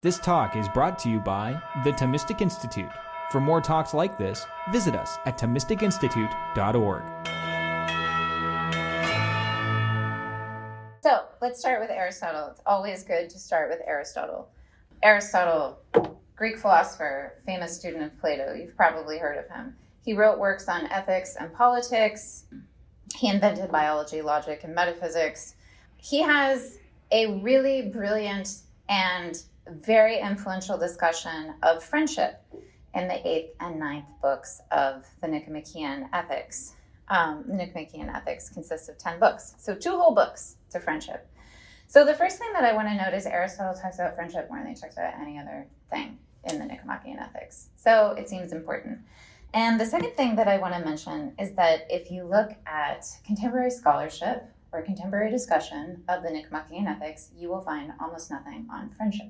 This talk is brought to you by the Thomistic Institute. For more talks like this, visit us at thomisticinstitute.org. So let's start with Aristotle. It's always good to start with Aristotle. Aristotle, Greek philosopher, famous student of Plato. You've probably heard of him. He wrote works on ethics and politics. He invented biology, logic, and metaphysics. He has a really brilliant and very influential discussion of friendship in the 8th and 9th books of the Nicomachean Ethics. The Nicomachean Ethics consists of 10 books, so 2 whole books to friendship. So the first thing that I want to note is Aristotle talks about friendship more than he talks about any other thing in the Nicomachean Ethics. So it seems important. And the second thing that I want to mention is that if you look at contemporary scholarship or contemporary discussion of the Nicomachean Ethics, you will find almost nothing on friendship.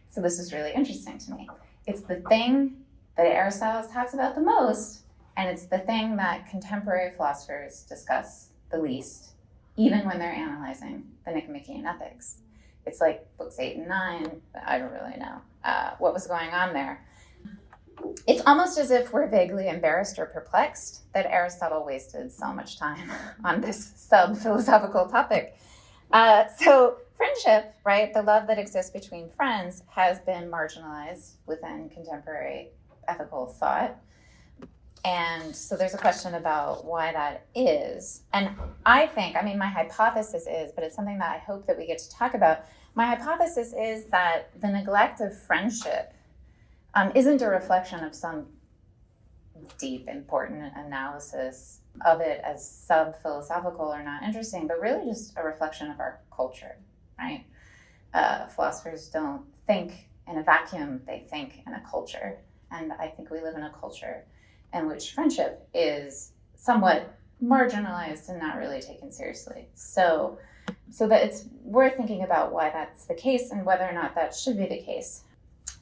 So this is really interesting to me. It's the thing that Aristotle talks about the most, and it's the thing that contemporary philosophers discuss the least, even when they're analyzing the Nicomachean Ethics. It's like books 8 and 9, I don't really know what was going on there. It's almost as if we're vaguely embarrassed or perplexed that Aristotle wasted so much time on this sub-philosophical topic. So friendship, right, the love that exists between friends, has been marginalized within contemporary ethical thought. And so there's a question about why that is. And I think, my hypothesis is, but it's something that I hope that we get to talk about. My hypothesis is that the neglect of friendship isn't a reflection of some deep, important analysis of it as sub-philosophical or not interesting, but really just a reflection of our culture, right? Philosophers don't think in a vacuum, they think in a culture. And I think we live in a culture in which friendship is somewhat marginalized and not really taken seriously. So that it's worth thinking about why that's the case and whether or not that should be the case.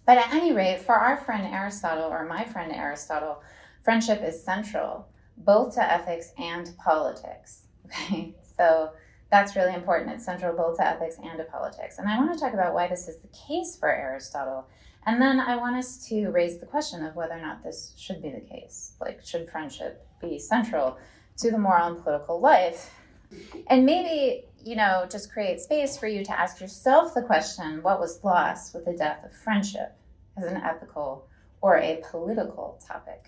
But at any rate, for our friend Aristotle, or my friend Aristotle, friendship is central both to ethics and politics. Okay? So that's really important. It's central both to ethics and to politics. And I want to talk about why this is the case for Aristotle. And then I want us to raise the question of whether or not this should be the case. Like, should friendship be central to the moral and political life? And maybe, just create space for you to ask yourself the question, what was lost with the death of friendship as an ethical or a political topic?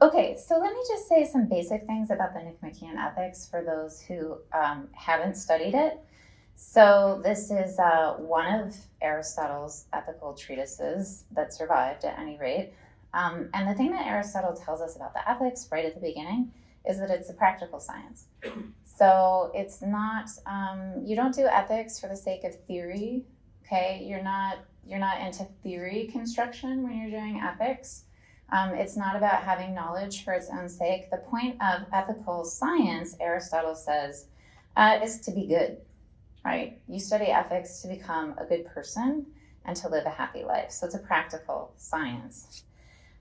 Okay, so let me just say some basic things about the Nicomachean Ethics for those who haven't studied it. So this is one of Aristotle's ethical treatises that survived at any rate. And the thing that Aristotle tells us about the ethics right at the beginning is that it's a practical science. So it's not, you don't do ethics for the sake of theory, okay? You're not into theory construction when you're doing ethics. It's not about having knowledge for its own sake. The point of ethical science, Aristotle says, is to be good, right? You study ethics to become a good person and to live a happy life. So it's a practical science.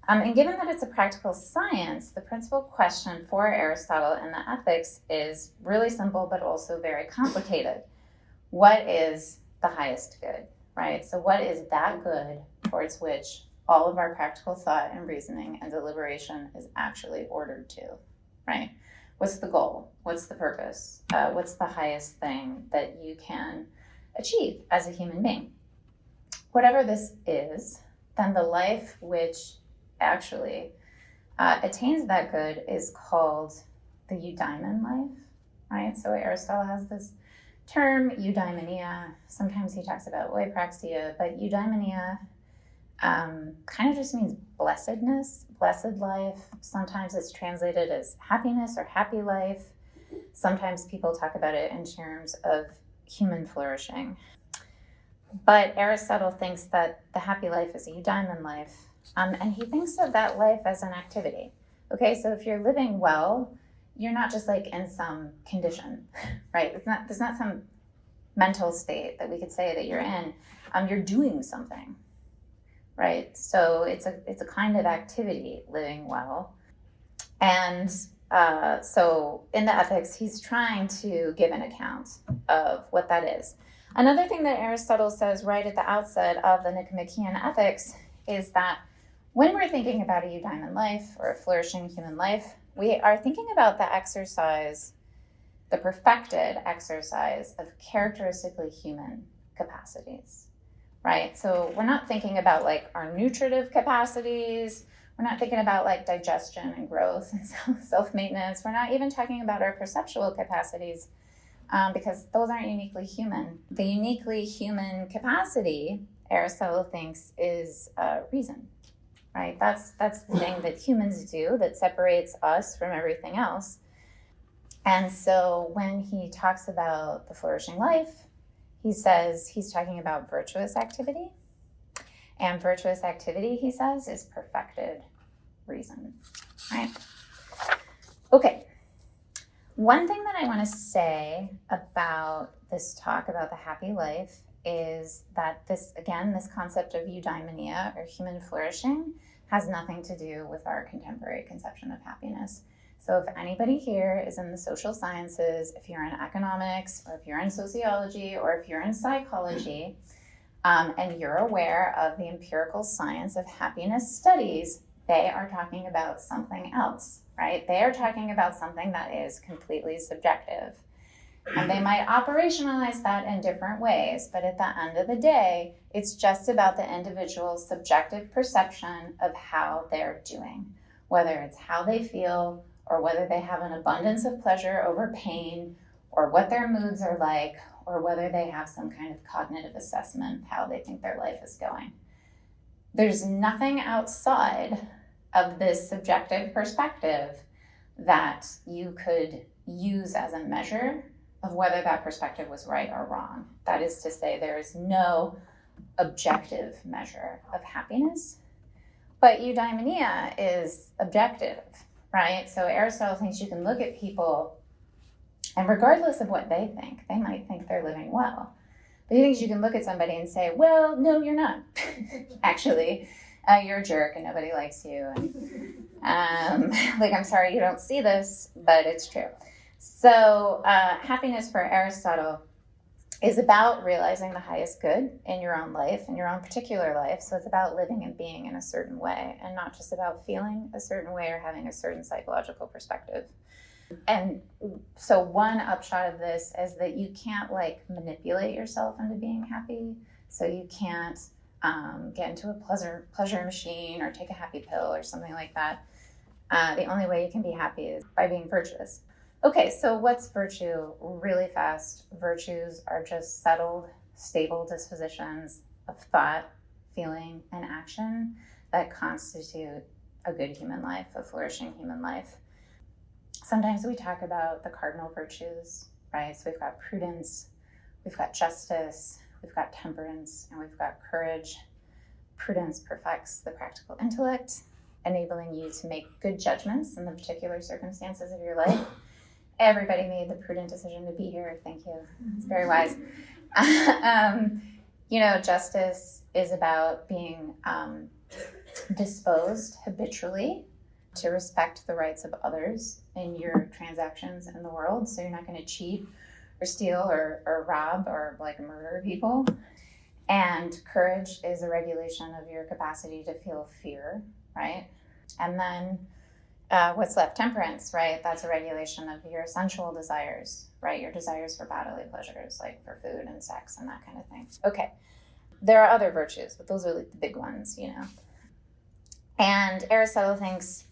And given that it's a practical science, the principal question for Aristotle in the ethics is really simple, but also very complicated. What is the highest good, right? So what is that good towards which all of our practical thought and reasoning and deliberation is actually ordered to, right? What's the goal? What's the purpose? What's the highest thing that you can achieve as a human being? Whatever this is, then the life which actually attains that good is called the eudaimon life, right? So Aristotle has this term, eudaimonia. Sometimes he talks about oipraxia, but eudaimonia kind of just means blessedness, blessed life. Sometimes it's translated as happiness or happy life. Sometimes people talk about it in terms of human flourishing. But Aristotle thinks that the happy life is a eudaimon life. And he thinks of that life as an activity. Okay, so if you're living well, you're not just like in some condition, right? There's not some mental state that we could say that you're in. You're doing something, right? So it's a kind of activity, living well. And so in the ethics, he's trying to give an account of what that is. Another thing that Aristotle says right at the outset of the Nicomachean Ethics is that when we're thinking about a eudaimon life or a flourishing human life, we are thinking about the exercise, the perfected exercise of characteristically human capacities, right? So we're not thinking about like our nutritive capacities. We're not thinking about like digestion and growth and self-maintenance. We're not even talking about our perceptual capacities because those aren't uniquely human. The uniquely human capacity, Aristotle thinks, is reason, right? That's the thing that humans do that separates us from everything else. And so when he talks about the flourishing life, he says he's talking about virtuous activity. And virtuous activity, he says, is perfected reason, right? Okay. One thing that I want to say about this talk about the happy life is that this concept of eudaimonia or human flourishing has nothing to do with our contemporary conception of happiness. So if anybody here is in the social sciences, if you're in economics, or if you're in sociology, or if you're in psychology, and you're aware of the empirical science of happiness studies, they are talking about something else, right? They are talking about something that is completely subjective. And they might operationalize that in different ways, but at the end of the day, it's just about the individual's subjective perception of how they're doing, whether it's how they feel, or whether they have an abundance of pleasure over pain, or what their moods are like, or whether they have some kind of cognitive assessment of how they think their life is going. There's nothing outside of this subjective perspective that you could use as a measure of whether that perspective was right or wrong. That is to say, there is no objective measure of happiness, but eudaimonia is objective, right? So Aristotle thinks you can look at people, and regardless of what they think, they might think they're living well. But he thinks you can look at somebody and say, well, no, you're not. Actually, you're a jerk and nobody likes you. And I'm sorry you don't see this, but it's true. So happiness for Aristotle is about realizing the highest good in your own life, in your own particular life. So it's about living and being in a certain way, and not just about feeling a certain way or having a certain psychological perspective. And so one upshot of this is that you can't manipulate yourself into being happy. So you can't get into a pleasure machine or take a happy pill or something like that. The only way you can be happy is by being virtuous. Okay, so what's virtue? Really fast. Virtues are just settled, stable dispositions of thought, feeling, and action that constitute a good human life, a flourishing human life. Sometimes we talk about the cardinal virtues, right? So we've got prudence, we've got justice, we've got temperance, and we've got courage. Prudence perfects the practical intellect, enabling you to make good judgments in the particular circumstances of your life. Everybody made the prudent decision to be here. Thank you. It's very wise. Justice is about being disposed habitually to respect the rights of others in your transactions in the world. So you're not going to cheat or steal or rob or murder people. And courage is a regulation of your capacity to feel fear, right? And then what's left? Temperance, right? That's a regulation of your sensual desires, right? Your desires for bodily pleasures, like for food and sex and that kind of thing. Okay. There are other virtues, but those are the big ones, And Aristotle thinks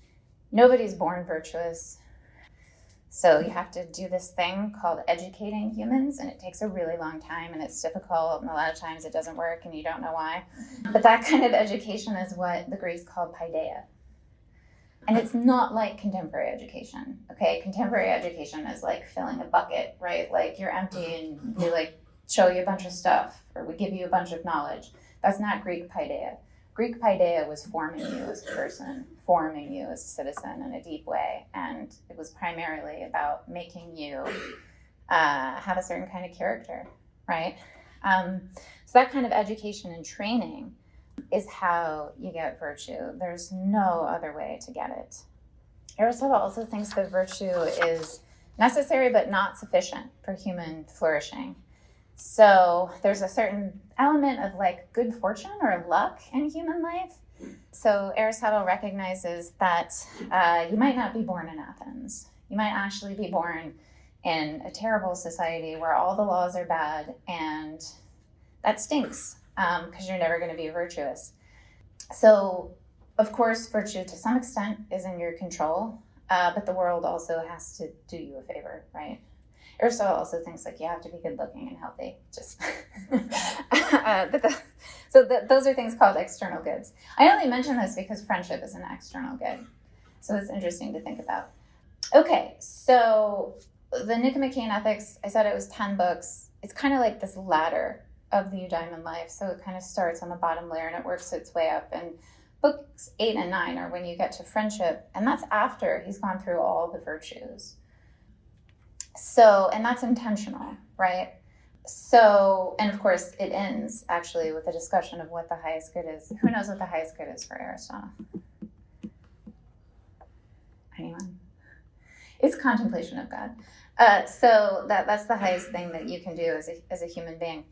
nobody's born virtuous. So you have to do this thing called educating humans, and it takes a really long time, and it's difficult, and a lot of times it doesn't work, and you don't know why. But that kind of education is what the Greeks called paideia. And it's not like contemporary education, okay? Contemporary education is like filling a bucket, right? Like you're empty and we show you a bunch of stuff, or we give you a bunch of knowledge. That's not Greek paideia. Greek paideia was forming you as a person, forming you as a citizen in a deep way. And it was primarily about making you have a certain kind of character, right? So that kind of education and training is how you get virtue. There's no other way to get it. Aristotle also thinks that virtue is necessary but not sufficient for human flourishing. So there's a certain element of like good fortune or luck in human life. So Aristotle recognizes that you might not be born in Athens. You might actually be born in a terrible society where all the laws are bad, and that stinks because you're never going to be virtuous. So, of course, virtue to some extent is in your control, but the world also has to do you a favor, right? Aristotle also thinks like you have to be good looking and healthy. Just those are things called external goods. I only mention this because friendship is an external good. So it's interesting to think about. Okay, so the Nicomachean Ethics, I said it was 10 books. It's kind of like this ladder of the eudaimon life. So it kind of starts on the bottom layer and it works its way up. And books 8 and 9 are when you get to friendship. And that's after he's gone through all the virtues. So, and that's intentional, right? So, and of course, it ends actually with a discussion of what the highest good is. Who knows what the highest good is for Aristotle? Anyone? It's contemplation of God. So that's the highest thing that you can do as a human being.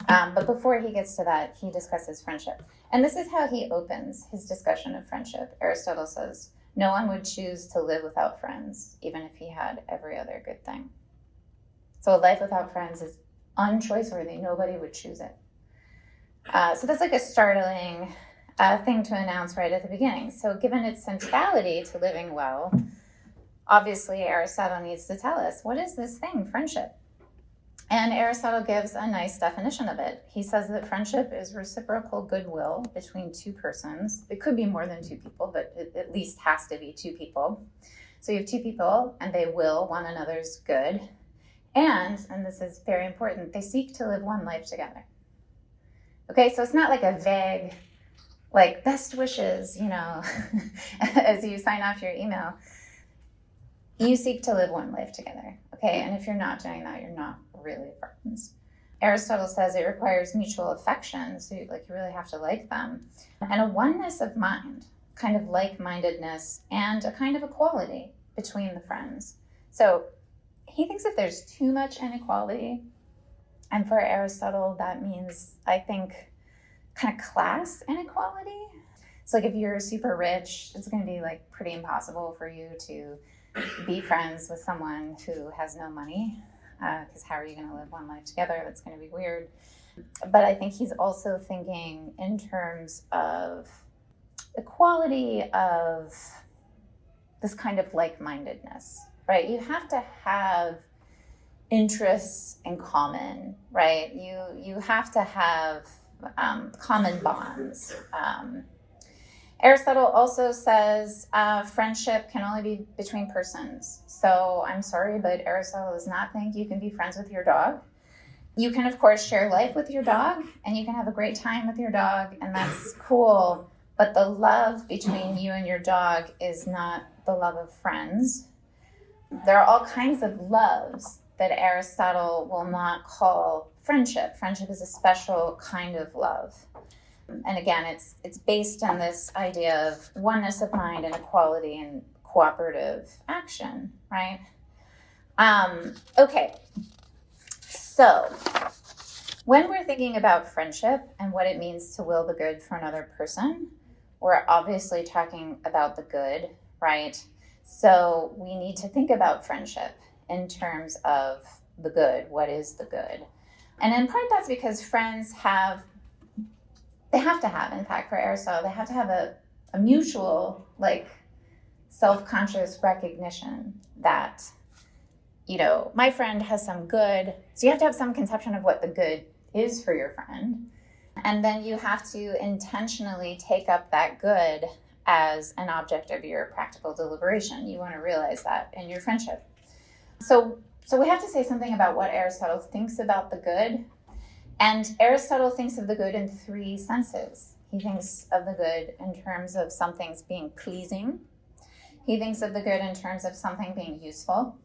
But before he gets to that, he discusses friendship. And this is how he opens his discussion of friendship. Aristotle says, no one would choose to live without friends, even if he had every other good thing. So a life without friends is unchoiceworthy. Nobody would choose it. So that's like a startling thing to announce right at the beginning. So given its centrality to living well, obviously Aristotle needs to tell us, what is this thing, friendship? And Aristotle gives a nice definition of it. He says that friendship is reciprocal goodwill between two persons. It could be more than two people, but it at least has to be two people. So you have two people, and they will one another's good. And this is very important, they seek to live one life together. Okay, so it's not like a vague, like best wishes, as you sign off your email. You seek to live one life together, okay? And if you're not doing that, you're not really friends. Aristotle says it requires mutual affection, so you really have to like them, and a oneness of mind, kind of like-mindedness, and a kind of equality between the friends. So he thinks if there's too much inequality, and for Aristotle that means, I think, kind of class inequality. So like if you're super rich, it's going to be like pretty impossible for you to be friends with someone who has no money, because how are you going to live one life together? That's going to be weird. But I think he's also thinking in terms of equality of this kind of like-mindedness, right? You have to have interests in common, right? You have to have common bonds. Aristotle also says friendship can only be between persons. So I'm sorry, but Aristotle does not think you can be friends with your dog. You can, of course, share life with your dog, and you can have a great time with your dog, and that's cool. But the love between you and your dog is not the love of friends. There are all kinds of loves that Aristotle will not call friendship. Friendship is a special kind of love. And again, it's based on this idea of oneness of mind and equality and cooperative action, right? Okay, so when we're thinking about friendship and what it means to will the good for another person, we're obviously talking about the good, right? So we need to think about friendship in terms of the good. What is the good? And in part that's because friends they have to have, in fact, for Aristotle, they have to have a mutual, self-conscious recognition that, my friend has some good. So you have to have some conception of what the good is for your friend. And then you have to intentionally take up that good as an object of your practical deliberation. You want to realize that in your friendship. So we have to say something about what Aristotle thinks about the good. And Aristotle thinks of the good in three senses. He thinks of the good in terms of something's being pleasing. He thinks of the good in terms of something being useful.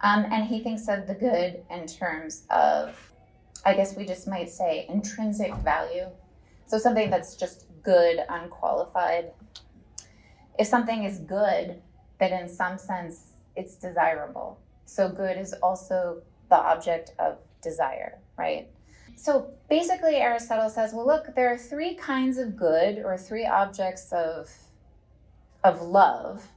And he thinks of the good in terms of, I guess we just might say, intrinsic value. So something that's just good, unqualified. If something is good, then in some sense, it's desirable. So good is also the object of desire, right? So basically Aristotle says, well, look, there are three kinds of good, or three objects of love.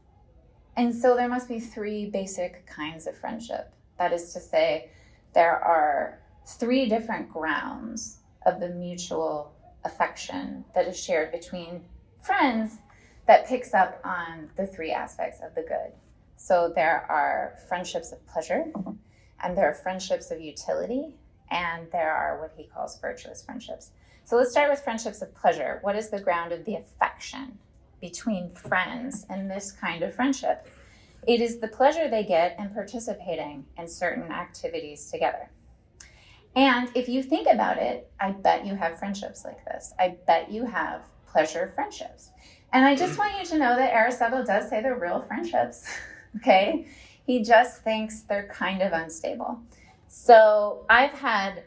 And so there must be three basic kinds of friendship. That is to say, there are three different grounds of the mutual affection that is shared between friends that picks up on the three aspects of the good. So there are friendships of pleasure, and there are friendships of utility, and there are what he calls virtuous friendships. So let's start with friendships of pleasure. What is the ground of the affection between friends in this kind of friendship? It is the pleasure they get in participating in certain activities together. And if you think about it, I bet you have friendships like this. I bet you have pleasure friendships. And I just want you to know that Aristotle does say they're real friendships, okay? He just thinks they're kind of unstable. So I've had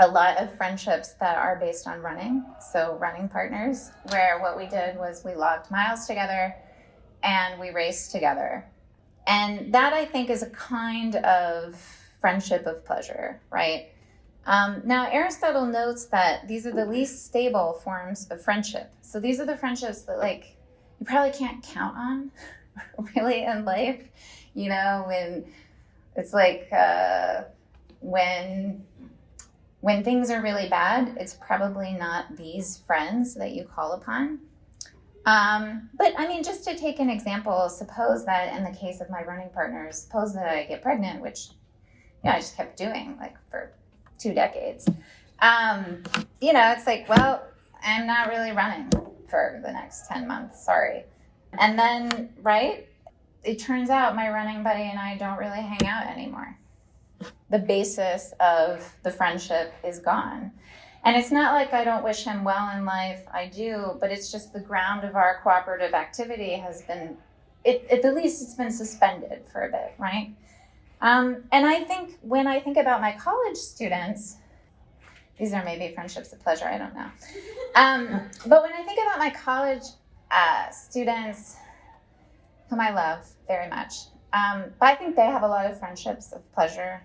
a lot of friendships that are based on running, so running partners, where what we did was we logged miles together and we raced together. And that, I think, is a kind of friendship of pleasure, right? Now, Aristotle notes that these are the least stable forms of friendship. So these are the friendships that, like, you probably can't count on, really, in life. You know, when it's like when things are really bad, it's probably not these friends that you call upon. But I mean, just to take an example, suppose that in the case of my running partners, suppose that I get pregnant, which, you know, I just kept doing like for 2 decades. You know, it's like, well, I'm not really running for the next 10 months, sorry. And then, right, it turns out my running buddy and I don't really hang out anymore. The basis of the friendship is gone. And it's not like I don't wish him well in life, I do, but it's just the ground of our cooperative activity has been, at the least it's been suspended for a bit, right? And I think when I think about my college students, these are maybe friendships of pleasure, I don't know. But when I think about my college students, whom I love very much, but I think they have a lot of friendships of pleasure.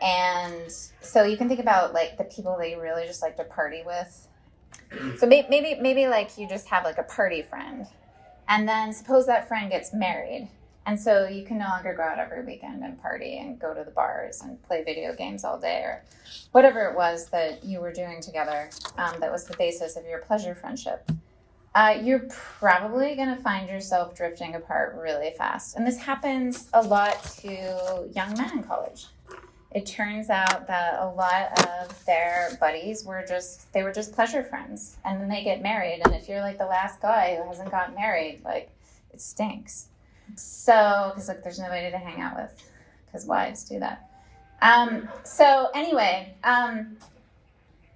And so you can think about like the people that you really just like to party with. So maybe like you just have like a party friend, and then suppose that friend gets married, and so you can no longer go out every weekend and party and go to the bars and play video games all day or whatever it was that you were doing together that was the basis of your pleasure friendship. You're probably going to find yourself drifting apart really fast. And this happens a lot to young men in college. It turns out that a lot of their buddies were just pleasure friends. And then they get married. And if you're like the last guy who hasn't got married, like, it stinks. So, because like there's nobody to hang out with, because wives do that. So anyway,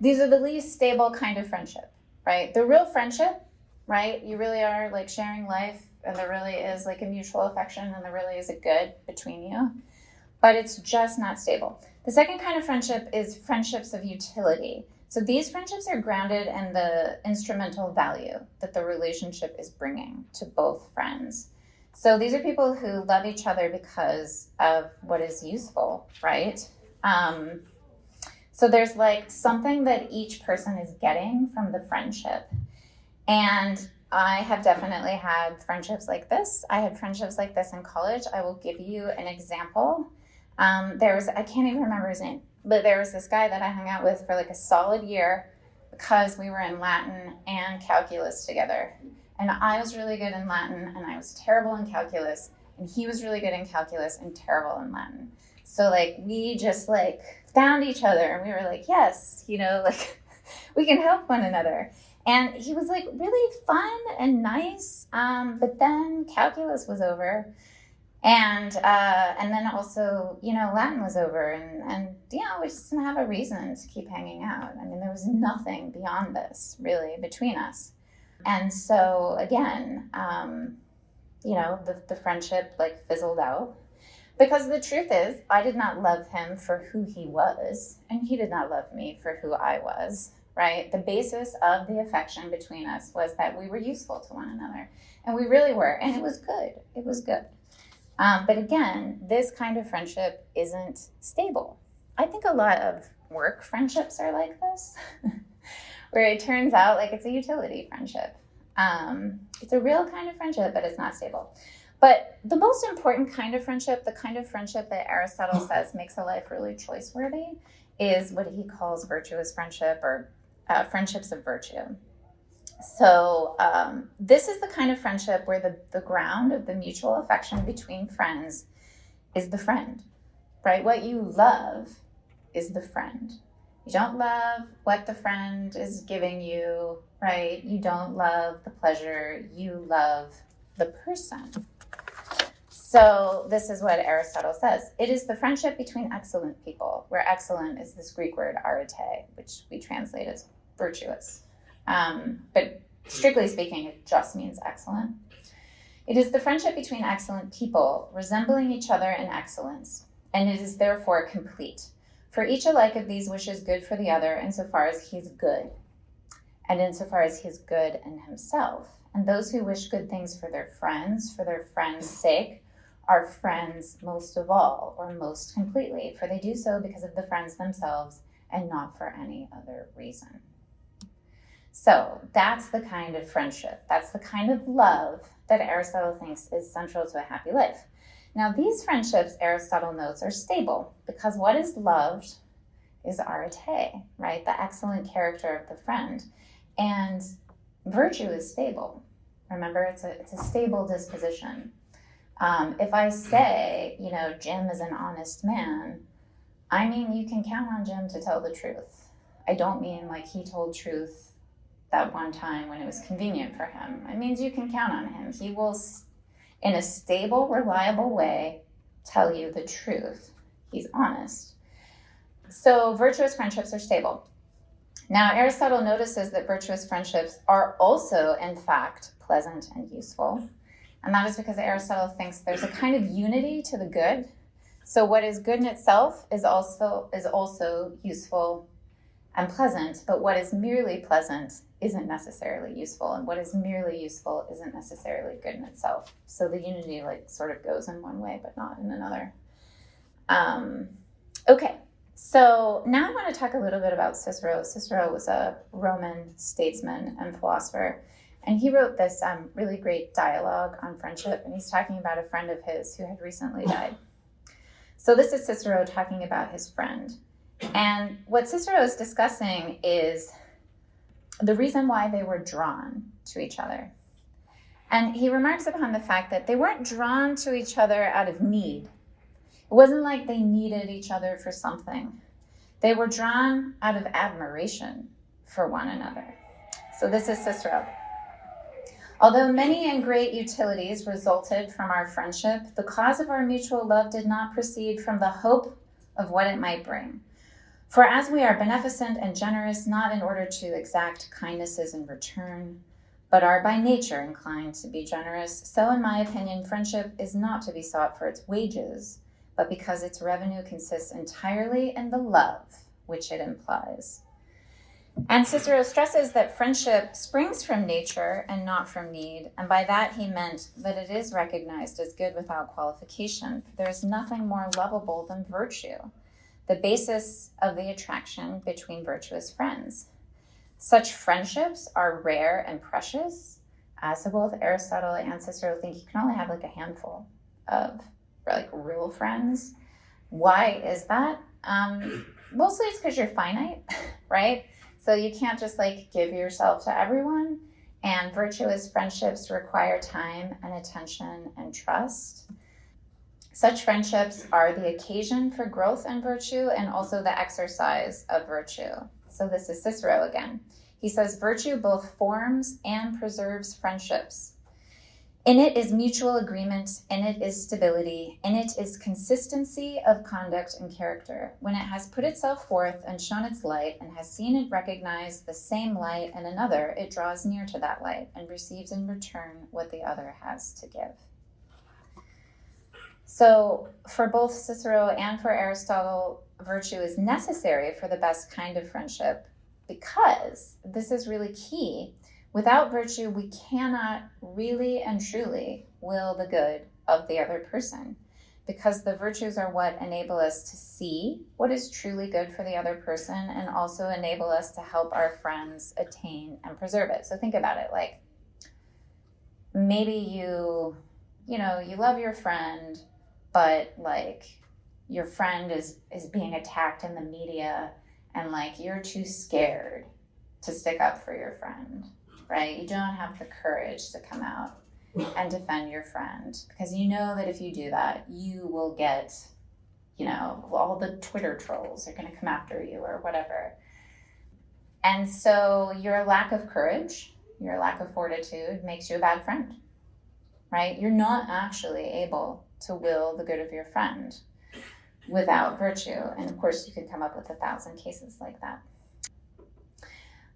these are the least stable kind of friendship, right? The real friendship, right? You really are like sharing life, and there really is like a mutual affection, and there really is a good between you, but it's just not stable. The second kind of friendship is friendships of utility. So these friendships are grounded in the instrumental value that the relationship is bringing to both friends. So these are people who love each other because of what is useful, right? So there's like something that each person is getting from the friendship. And I have definitely had friendships like this. I had friendships like this in college. I will give you an example. I can't even remember his name, but there was this guy that I hung out with for like a solid year because we were in Latin and calculus together. And I was really good in Latin and I was terrible in calculus, and he was really good in calculus and terrible in Latin. So like we just like found each other and we were like, yes, you know, like we can help one another. And he was like really fun and nice, but then calculus was over, and then also, you know, Latin was over, and you know, we just didn't have a reason to keep hanging out. I mean, there was nothing beyond this really between us, and so again, you know, the friendship like fizzled out, because the truth is, I did not love him for who he was, and he did not love me for who I was. Right? The basis of the affection between us was that we were useful to one another, and we really were, and it was good. It was good. But again, this kind of friendship isn't stable. I think a lot of work friendships are like this, where it turns out like it's a utility friendship. It's a real kind of friendship, but it's not stable. But the most important kind of friendship, the kind of friendship that Aristotle says makes a life really choice-worthy, is what he calls virtuous friendship, or friendships of virtue. So this is the kind of friendship where the ground of the mutual affection between friends is the friend, right? What you love is the friend. You don't love what the friend is giving you, right? You don't love the pleasure. You love the person. So this is what Aristotle says. It is the friendship between excellent people, where excellent is this Greek word arete, which we translate as virtuous. But strictly speaking, it just means excellent. It is the friendship between excellent people, resembling each other in excellence, and it is therefore complete. For each alike of these wishes good for the other insofar as he is good, and insofar as he is good in himself. And those who wish good things for their friends' sake, are friends most of all, or most completely, for they do so because of the friends themselves and not for any other reason. So that's the kind of friendship, that's the kind of love that Aristotle thinks is central to a happy life. Now, these friendships, Aristotle notes, are stable because what is loved is arete, right? The excellent character of the friend. And virtue is stable. Remember, it's a stable disposition. If I say, Jim is an honest man, I mean, you can count on Jim to tell the truth. I don't mean like he told truth that one time when it was convenient for him. It means you can count on him. He will, in a stable, reliable way, tell you the truth. He's honest. So virtuous friendships are stable. Now, Aristotle notices that virtuous friendships are also, in fact, pleasant and useful. And that is because Aristotle thinks there's a kind of unity to the good. So what is good in itself is also useful and pleasant, but what is merely pleasant isn't necessarily useful, and what is merely useful isn't necessarily good in itself. So the unity sort of goes in one way, but not in another. Okay, so now I want to talk a little bit about Cicero. Cicero was a Roman statesman and philosopher, and he wrote this really great dialogue on friendship, and he's talking about a friend of his who had recently died. So this is Cicero talking about his friend. And what Cicero is discussing is the reason why they were drawn to each other. And he remarks upon the fact that they weren't drawn to each other out of need. It wasn't like they needed each other for something. They were drawn out of admiration for one another. So this is Cicero. Although many and great utilities resulted from our friendship, the cause of our mutual love did not proceed from the hope of what it might bring. For as we are beneficent and generous, not in order to exact kindnesses in return, but are by nature inclined to be generous, so in my opinion, friendship is not to be sought for its wages, but because its revenue consists entirely in the love which it implies. And Cicero stresses that friendship springs from nature and not from need, and by that he meant that it is recognized as good without qualification, for there is nothing more lovable than virtue, the basis of the attraction between virtuous friends. Such friendships are rare and precious. So both Aristotle and Cicero think you can only have a handful of real friends. Why is that? Mostly it's because you're finite, right? So you can't just give yourself to everyone. And virtuous friendships require time and attention and trust. Such friendships are the occasion for growth and virtue and also the exercise of virtue. So this is Cicero again. He says, virtue both forms and preserves friendships. In it is mutual agreement, in it is stability, in it is consistency of conduct and character. When it has put itself forth and shown its light and has seen and recognized the same light in another, it draws near to that light and receives in return what the other has to give. So for both Cicero and for Aristotle, virtue is necessary for the best kind of friendship because, this is really key, without virtue, we cannot really and truly will the good of the other person. because the virtues are what enable us to see what is truly good for the other person and also enable us to help our friends attain and preserve it. So think about it, like maybe you love your friend, but like your friend is being attacked in the media and like you're too scared to stick up for your friend, right? You don't have the courage to come out and defend your friend because you know that if you do that, you will get, all the Twitter trolls are going to come after you or whatever. And so your lack of courage, your lack of fortitude makes you a bad friend, right? You're not actually able to will the good of your friend without virtue. And of course, you could come up with 1,000 cases like that.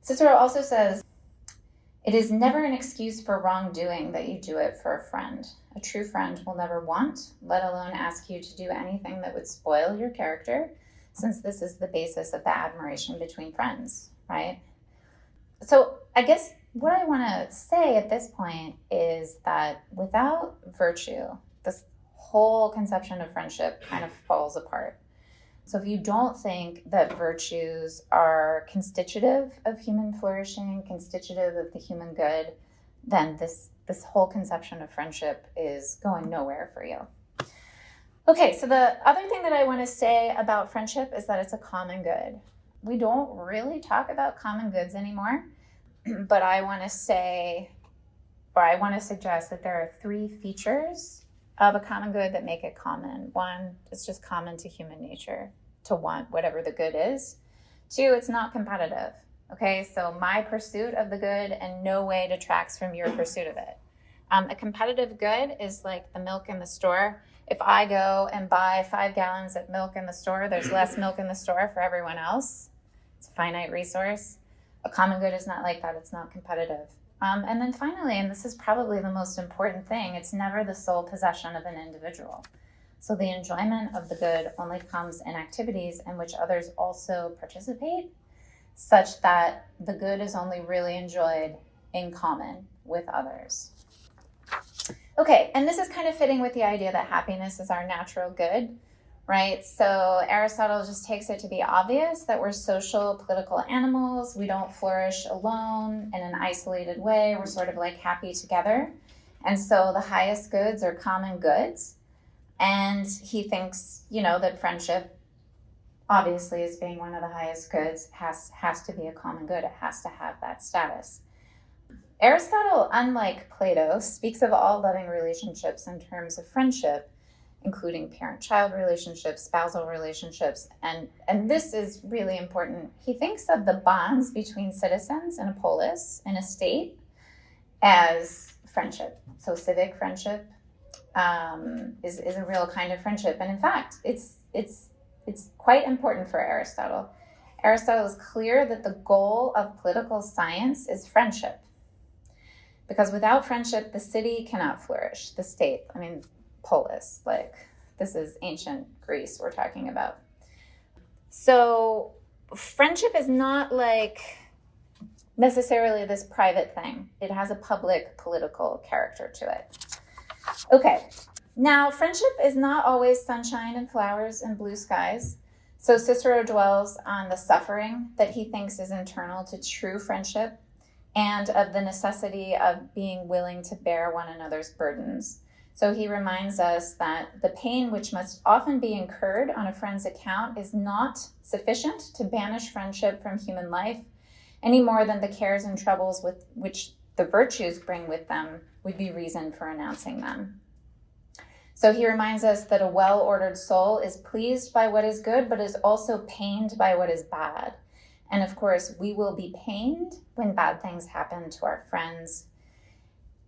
Cicero also says, it is never an excuse for wrongdoing that you do it for a friend. A true friend will never want, let alone ask you to do anything that would spoil your character, since this is the basis of the admiration between friends, right? So I guess what I want to say at this point is that without virtue, this whole conception of friendship kind of falls apart. So if you don't think that virtues are constitutive of human flourishing, constitutive of the human good, then this whole conception of friendship is going nowhere for you. Okay, so the other thing that I want to say about friendship is that it's a common good. We don't really talk about common goods anymore, but I want to suggest that there are 3 features of a common good that make it common. 1, it's just common to human nature to want whatever the good is. 2, it's not competitive. Okay, so my pursuit of the good in no way detracts from your pursuit of it. A competitive good is like the milk in the store. If I go and buy 5 gallons of milk in the store, there's less milk in the store for everyone else. It's a finite resource. A common good is not like that. It's not competitive. And then finally, and this is probably the most important thing, it's never the sole possession of an individual. So the enjoyment of the good only comes in activities in which others also participate, such that the good is only really enjoyed in common with others. Okay, and this is kind of fitting with the idea that happiness is our natural good, right? So Aristotle just takes it to be obvious that we're social, political animals. We don't flourish alone in an isolated way. We're sort of like happy together. And so the highest goods are common goods. And he thinks, that friendship, obviously as being one of the highest goods, has to be a common good. It has to have that status. Aristotle, unlike Plato, speaks of all loving relationships in terms of friendship, including parent-child relationships, spousal relationships, and this is really important. He thinks of the bonds between citizens in a polis, in a state, as friendship. So civic friendship is a real kind of friendship, and in fact, it's quite important for Aristotle. Aristotle is clear that the goal of political science is friendship, because without friendship, the city cannot flourish. The state, polis, like this is ancient Greece we're talking about. So friendship is not like necessarily this private thing. It has a public political character to it. Okay, now friendship is not always sunshine and flowers and blue skies. So Cicero dwells on the suffering that he thinks is internal to true friendship and of the necessity of being willing to bear one another's burdens. So he reminds us that the pain which must often be incurred on a friend's account is not sufficient to banish friendship from human life, any more than the cares and troubles with which the virtues bring with them would be reason for announcing them. So he reminds us that a well-ordered soul is pleased by what is good, but is also pained by what is bad. And of course, we will be pained when bad things happen to our friends.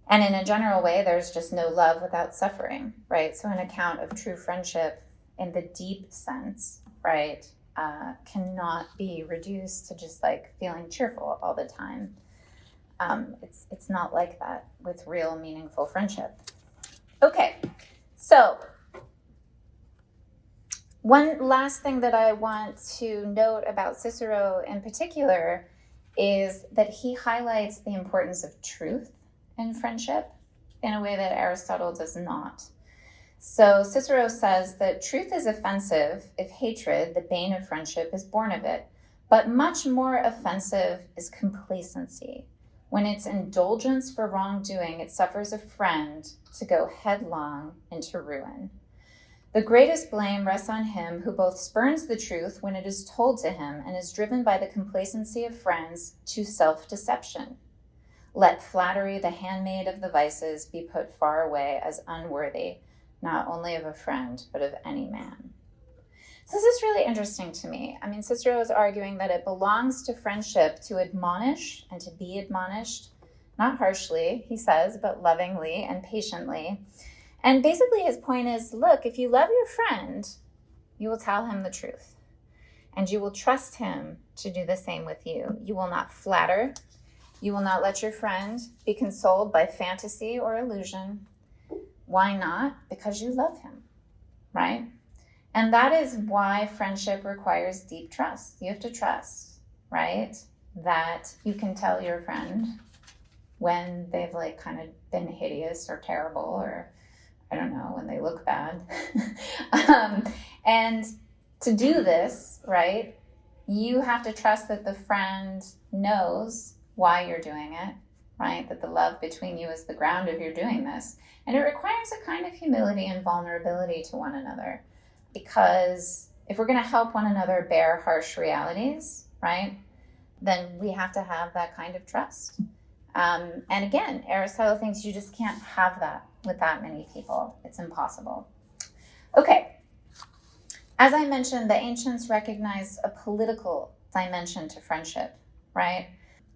And in a general way, there's just no love without suffering, right? So an account of true friendship in the deep sense, right, cannot be reduced to just like feeling cheerful all the time. It's not like that with real meaningful friendship. Okay, so one last thing that I want to note about Cicero in particular is that he highlights the importance of truth in friendship in a way that Aristotle does not. So Cicero says that truth is offensive if hatred, the bane of friendship, is born of it. But much more offensive is complacency. When its indulgence for wrongdoing, it suffers a friend to go headlong into ruin. The greatest blame rests on him who both spurns the truth when it is told to him and is driven by the complacency of friends to self-deception. Let flattery, the handmaid of the vices, be put far away as unworthy, not only of a friend, but of any man. So this is really interesting to me. I mean, Cicero is arguing that it belongs to friendship to admonish and to be admonished, not harshly, he says, but lovingly and patiently. And basically his point is, look, if you love your friend, you will tell him the truth. And you will trust him to do the same with you. You will not flatter. You will not let your friend be consoled by fantasy or illusion. Why not? Because you love him, right? And that is why friendship requires deep trust. You have to trust, right? That you can tell your friend when they've like kind of been hideous or terrible, or I don't know, when they look bad. And to do this, right, you have to trust that the friend knows why you're doing it, right? That the love between you is the ground of your doing this. And it requires a kind of humility and vulnerability to one another. Because if we're going to help one another bear harsh realities, right, then we have to have that kind of trust. And again, Aristotle thinks you just can't have that with that many people. It's impossible. Okay. As I mentioned, the ancients recognized a political dimension to friendship, right?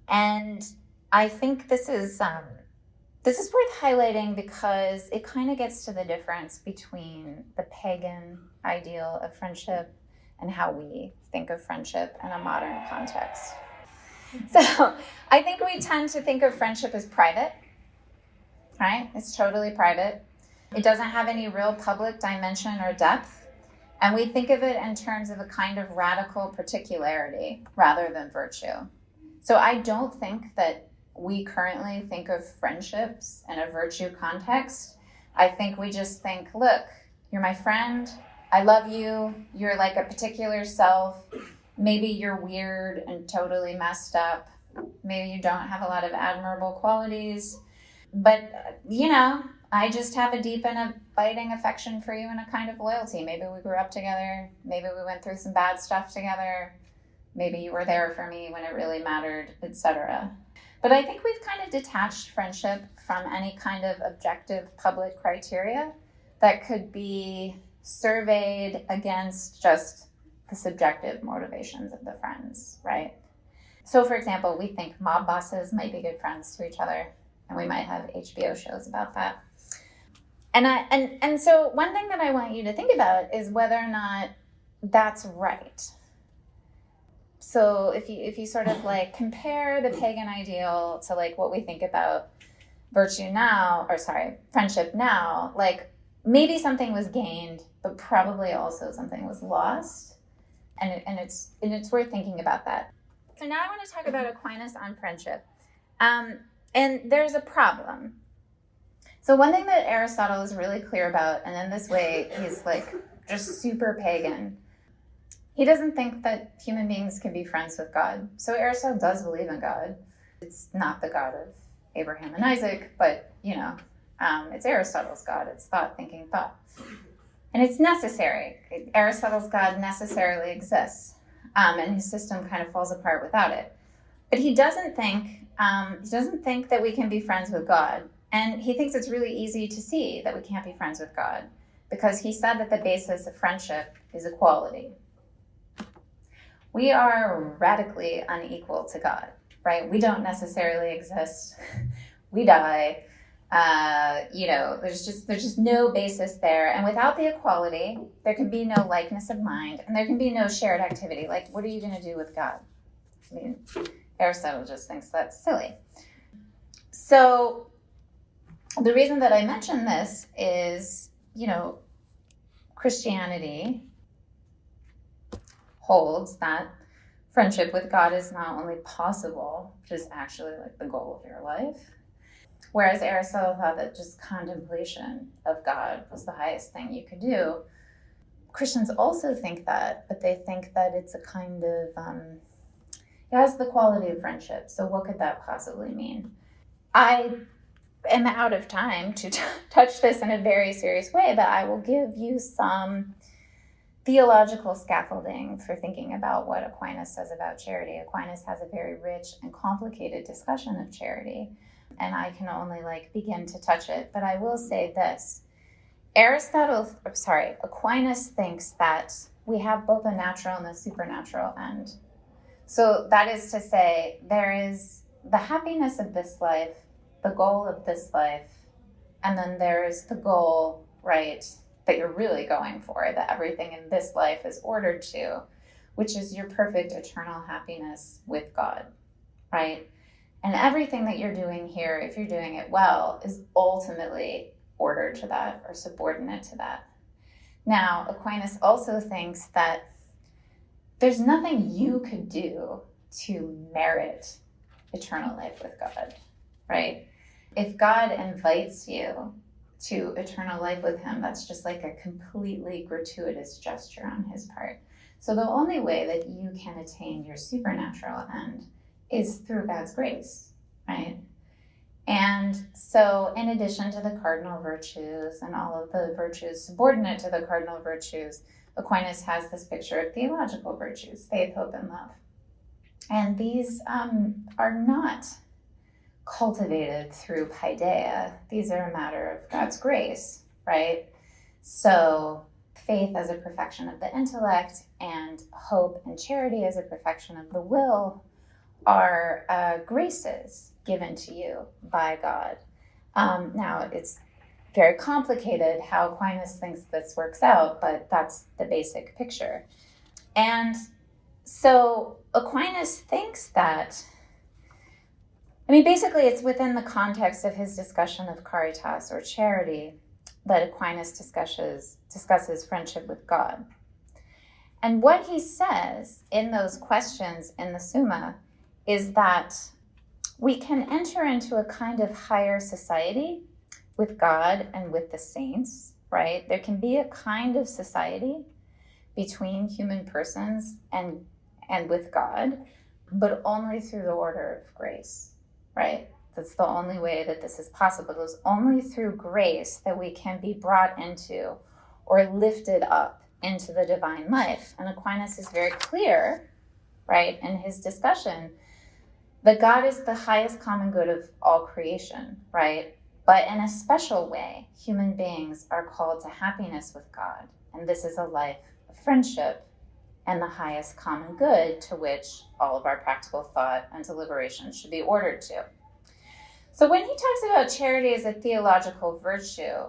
And I think this is worth highlighting because it kind of gets to the difference between the pagan ideal of friendship and how we think of friendship in a modern context. So I think we tend to think of friendship as private, right? It's totally private. It doesn't have any real public dimension or depth. And we think of it in terms of a kind of radical particularity rather than virtue. So I don't think that we currently think of friendships in a virtue context. I think we just think, look, you're my friend. I love you. You're like a particular self. Maybe you're weird and totally messed up. Maybe you don't have a lot of admirable qualities. But, I just have a deep and abiding affection for you and a kind of loyalty. Maybe we grew up together. Maybe we went through some bad stuff together. Maybe you were there for me when it really mattered, etc. But I think we've kind of detached friendship from any kind of objective public criteria that could be surveyed against just the subjective motivations of the friends, right? So, for example, we think mob bosses might be good friends to each other, and we might have HBO shows about that. And so one thing that I want you to think about is whether or not that's right. So if you sort of like compare the pagan ideal to like what we think about friendship now, like maybe something was gained, but probably also something was lost. And it's worth thinking about that. So now I want to talk about Aquinas on friendship. And there's a problem. So one thing that Aristotle is really clear about, and in this way he's like just super pagan, he doesn't think that human beings can be friends with God. So Aristotle does believe in God. It's not the God of Abraham and Isaac, but, it's Aristotle's God. It's thought, thinking, thought. And it's necessary. Aristotle's God necessarily exists, and his system kind of falls apart without it. But he doesn't think that we can be friends with God. And he thinks it's really easy to see that we can't be friends with God because he said that the basis of friendship is equality. We are radically unequal to God, right? We don't necessarily exist. We die. There's just no basis there. And without the equality, there can be no likeness of mind, and there can be no shared activity. Like, what are you going to do with God? I mean, Aristotle just thinks that's silly. So the reason that I mention this is, Christianity holds that friendship with God is not only possible, but is actually like the goal of your life. Whereas Aristotle thought that just contemplation of God was the highest thing you could do. Christians also think that, but they think that it's a kind of, it has the quality of friendship. So what could that possibly mean? I am out of time to touch this in a very serious way, but I will give you some theological scaffolding for thinking about what Aquinas says about charity. Aquinas has a very rich and complicated discussion of charity, and I can only begin to touch it. But I will say this. Aquinas thinks that we have both a natural and a supernatural end. So that is to say, there is the happiness of this life, the goal of this life, and then there's the goal, right, that you're really going for, that everything in this life is ordered to, which is your perfect eternal happiness with God, right? And everything that you're doing here, if you're doing it well, is ultimately ordered to that or subordinate to that. Now, Aquinas also thinks that there's nothing you could do to merit eternal life with God, right? If God invites you to eternal life with him, that's just like a completely gratuitous gesture on his part. So the only way that you can attain your supernatural end is through God's grace, right? And so in addition to the cardinal virtues and all of the virtues subordinate to the cardinal virtues, Aquinas has this picture of theological virtues, faith, hope, and love. And these are not cultivated through paideia. These are a matter of God's grace, right? So faith as a perfection of the intellect and hope and charity as a perfection of the will are graces given to you by God. Now, it's very complicated how Aquinas thinks this works out, but that's the basic picture. And so Aquinas thinks that, basically it's within the context of his discussion of caritas or charity that Aquinas discusses friendship with God. And what he says in those questions in the Summa is that we can enter into a kind of higher society with God and with the saints, right? There can be a kind of society between human persons and with God, but only through the order of grace, right? That's the only way that this is possible. It is only through grace that we can be brought into or lifted up into the divine life. And Aquinas is very clear, right, in his discussion that God is the highest common good of all creation, right? But in a special way, human beings are called to happiness with God. And this is a life of friendship and the highest common good to which all of our practical thought and deliberation should be ordered to. So when he talks about charity as a theological virtue,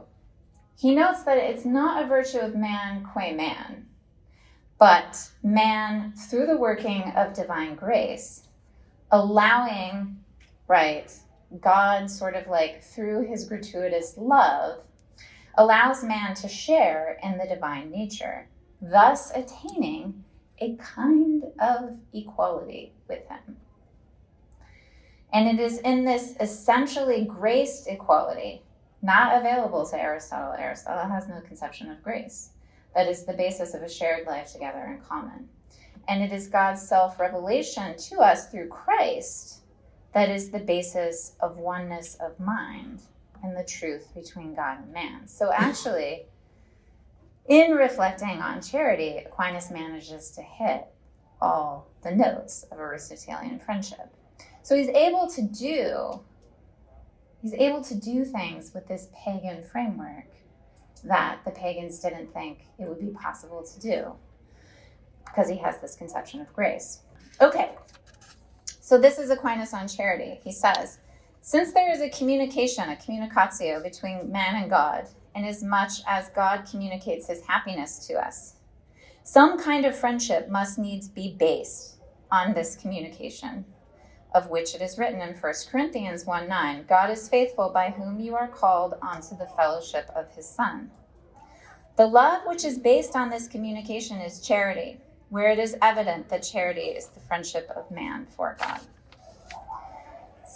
he notes that it's not a virtue of man qua man, but man through the working of divine grace, allowing, right, God sort of through his gratuitous love, allows man to share in the divine nature, thus attaining a kind of equality with him. And it is in this essentially graced equality, not available to Aristotle. Aristotle has no conception of grace. That is the basis of a shared life together in common. And it is God's self-revelation to us through Christ that is the basis of oneness of mind and the truth between God and man. So actually, in reflecting on charity, Aquinas manages to hit all the notes of Aristotelian friendship. So he's able to do things with this pagan framework that the pagans didn't think it would be possible to do, because he has this conception of grace. Okay, so this is Aquinas on charity. He says, since there is a communication, a communicatio between man and God, inasmuch as God communicates his happiness to us, some kind of friendship must needs be based on this communication, of which it is written in 1 Corinthians 1:9, God is faithful by whom you are called onto the fellowship of his Son. The love which is based on this communication is charity, where it is evident that charity is the friendship of man for God.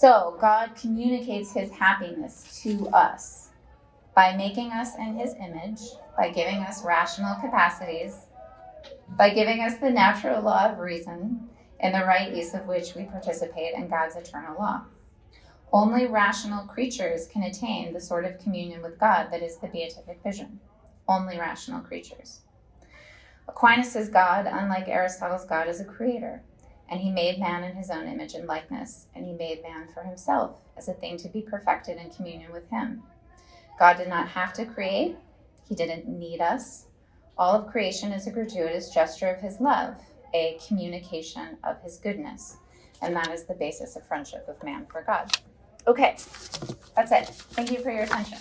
So God communicates his happiness to us by making us in his image, by giving us rational capacities, by giving us the natural law of reason, in the right use of which we participate in God's eternal law. Only rational creatures can attain the sort of communion with God that is the beatific vision. Only rational creatures. Aquinas' God, unlike Aristotle's God, is a creator, and he made man in his own image and likeness, and he made man for himself as a thing to be perfected in communion with him. God did not have to create. He didn't need us. All of creation is a gratuitous gesture of his love, a communication of his goodness, and that is the basis of friendship of man for God. Okay, that's it. Thank you for your attention.